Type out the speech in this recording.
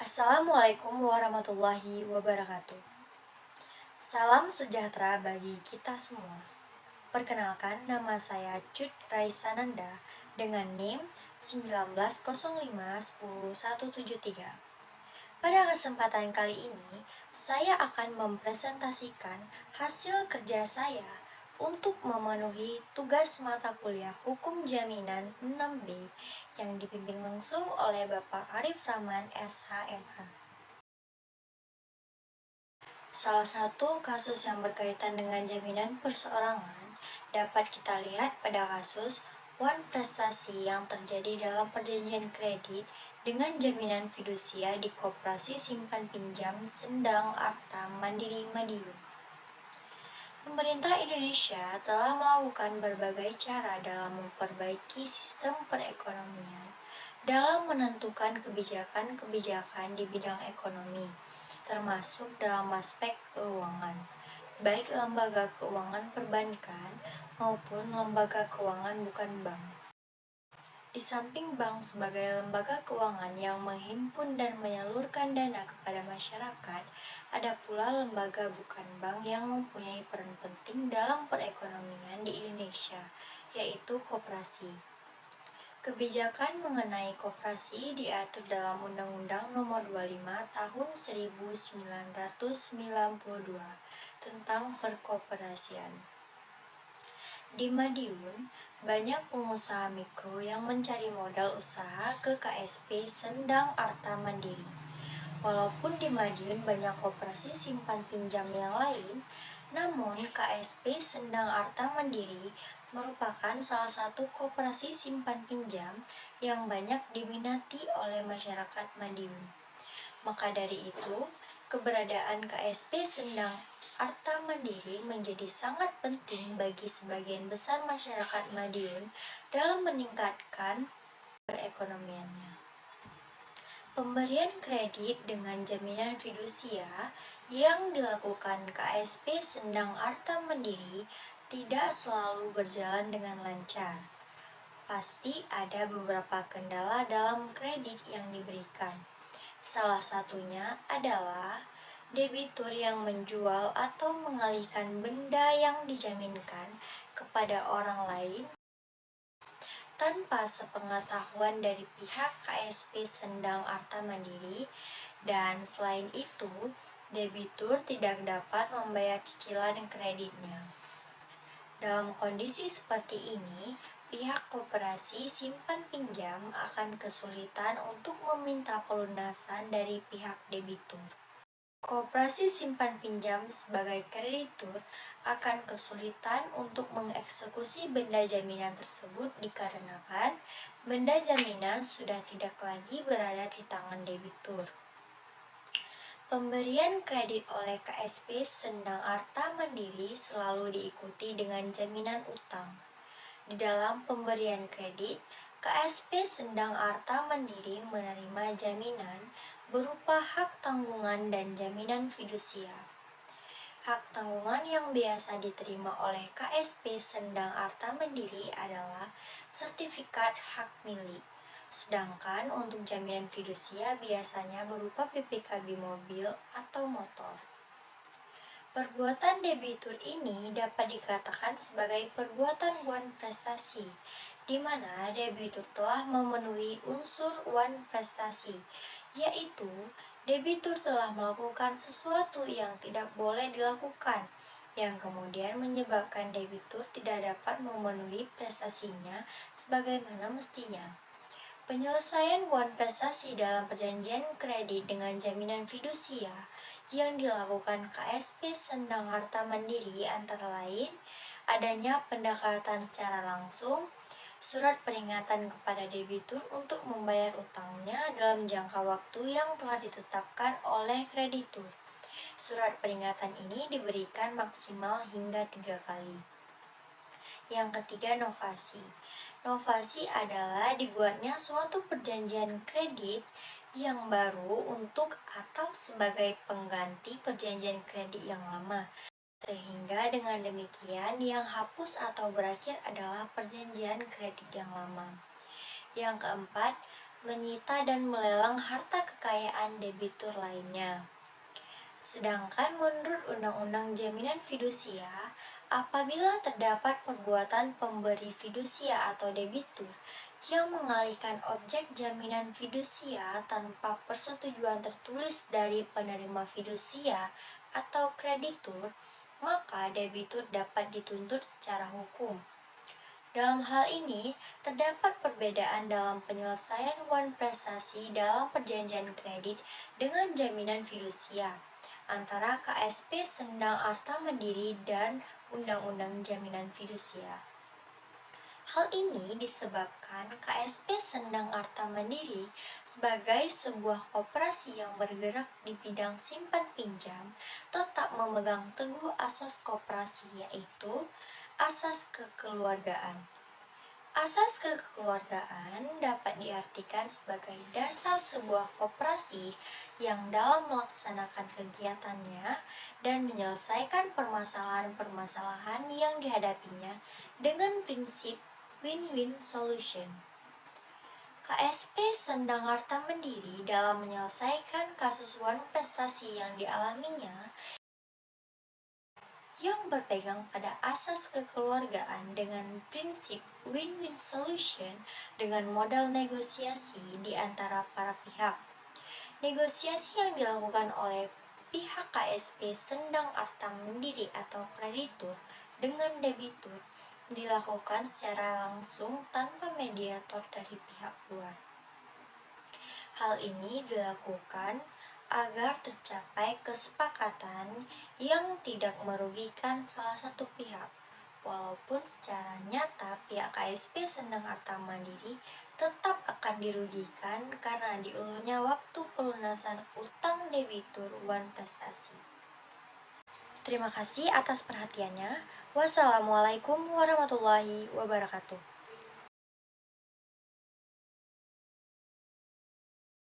Assalamualaikum warahmatullahi wabarakatuh. Salam sejahtera bagi kita semua. Perkenalkan, nama saya Cut Raisananda dengan NIM 1905 10173. Pada kesempatan kali ini, saya akan mempresentasikan hasil kerja saya untuk memenuhi tugas mata kuliah Hukum Jaminan 6B yang dipimpin langsung oleh Bapak Arif Rahman SHMH. Salah satu kasus yang berkaitan dengan jaminan perseorangan dapat kita lihat pada kasus wan prestasi yang terjadi dalam perjanjian kredit dengan jaminan fidusia di Koperasi Simpan Pinjam Sendang Arta Mandiri Madiun. Pemerintah Indonesia telah melakukan berbagai cara dalam memperbaiki sistem perekonomian dalam menentukan kebijakan-kebijakan di bidang ekonomi, termasuk dalam aspek keuangan, baik lembaga keuangan perbankan maupun lembaga keuangan bukan bank. Di samping bank sebagai lembaga keuangan yang menghimpun dan menyalurkan dana kepada masyarakat, ada pula lembaga bukan bank yang mempunyai peran penting dalam perekonomian di Indonesia, yaitu koperasi. Kebijakan mengenai koperasi diatur dalam Undang-Undang Nomor 25 Tahun 1992 tentang perkoperasian. Di Madiun, banyak pengusaha mikro yang mencari modal usaha ke KSP Sendang Arta Mandiri. Walaupun di Madiun banyak koperasi simpan pinjam yang lain, namun KSP Sendang Arta Mandiri merupakan salah satu koperasi simpan pinjam yang banyak diminati oleh masyarakat Madiun. Maka dari itu, keberadaan KSP Sendang Arta Mandiri menjadi sangat penting bagi sebagian besar masyarakat Madiun dalam meningkatkan perekonomiannya. Pemberian kredit dengan jaminan fidusia yang dilakukan KSP Sendang Arta Mandiri tidak selalu berjalan dengan lancar. Pasti ada beberapa kendala dalam kredit yang diberikan. Salah satunya adalah debitur yang menjual atau mengalihkan benda yang dijaminkan kepada orang lain tanpa sepengetahuan dari pihak KSP Sendang Arta Mandiri, dan selain itu, debitur tidak dapat membayar cicilan kreditnya. Dalam kondisi seperti ini, pihak koperasi simpan pinjam akan kesulitan untuk meminta pelunasan dari pihak debitur. Koperasi simpan pinjam sebagai kreditur akan kesulitan untuk mengeksekusi benda jaminan tersebut dikarenakan benda jaminan sudah tidak lagi berada di tangan debitur. Pemberian kredit oleh KSP Sendang Arta Mandiri selalu diikuti dengan jaminan utang. Di dalam pemberian kredit, KSP Sendang Arta Mandiri menerima jaminan berupa hak tanggungan dan jaminan fidusia. Hak tanggungan yang biasa diterima oleh KSP Sendang Arta Mandiri adalah sertifikat hak milik. Sedangkan untuk jaminan fidusia biasanya berupa PPKB mobil atau motor. Perbuatan debitur ini dapat dikatakan sebagai perbuatan wan prestasi, di mana debitur telah memenuhi unsur wan prestasi, yaitu debitur telah melakukan sesuatu yang tidak boleh dilakukan, yang kemudian menyebabkan debitur tidak dapat memenuhi prestasinya sebagaimana mestinya. Penyelesaian wan prestasi dalam perjanjian kredit dengan jaminan fidusia yang dilakukan KSP Sendang Arta Mandiri antara lain adanya pendekatan secara langsung, surat peringatan kepada debitur untuk membayar utangnya dalam jangka waktu yang telah ditetapkan oleh kreditur. Surat peringatan ini diberikan maksimal hingga 3 kali. Yang ketiga, novasi. Novasi adalah dibuatnya suatu perjanjian kredit yang baru untuk atau sebagai pengganti perjanjian kredit yang lama. Sehingga dengan demikian yang hapus atau berakhir adalah perjanjian kredit yang lama. Yang keempat, menyita dan melelang harta kekayaan debitur lainnya. Sedangkan menurut Undang-Undang Jaminan Fidusia, apabila terdapat perbuatan pemberi fidusia atau debitur yang mengalihkan objek jaminan fidusia tanpa persetujuan tertulis dari penerima fidusia atau kreditur, maka debitur dapat dituntut secara hukum. Dalam hal ini, terdapat perbedaan dalam penyelesaian uang prestasi dalam perjanjian kredit dengan jaminan fidusia antara KSP Sendang Arta Mandiri dan Undang-Undang Jaminan Fidusia. Hal ini disebabkan KSP Sendang Arta Mandiri sebagai sebuah koperasi yang bergerak di bidang simpan pinjam tetap memegang teguh asas koperasi, yaitu asas kekeluargaan. Asas kekeluargaan dapat diartikan sebagai dasar sebuah koperasi yang dalam melaksanakan kegiatannya dan menyelesaikan permasalahan-permasalahan yang dihadapinya dengan prinsip win-win solution. KSP Sendang Arta Mandiri dalam menyelesaikan kasus wan prestasi yang dialaminya yang berpegang pada asas kekeluargaan dengan prinsip win-win solution dengan modal negosiasi di antara para pihak. Negosiasi yang dilakukan oleh pihak KSP Sendang Arta Mandiri atau kreditur dengan debitur dilakukan secara langsung tanpa mediator dari pihak luar. Hal ini dilakukan agar tercapai kesepakatan yang tidak merugikan salah satu pihak, walaupun secara nyata pihak KSP Sendang Arta Mandiri tetap akan dirugikan karena diulurnya waktu pelunasan utang debitur wan prestasi. Terima kasih atas perhatiannya. Wassalamualaikum warahmatullahi wabarakatuh.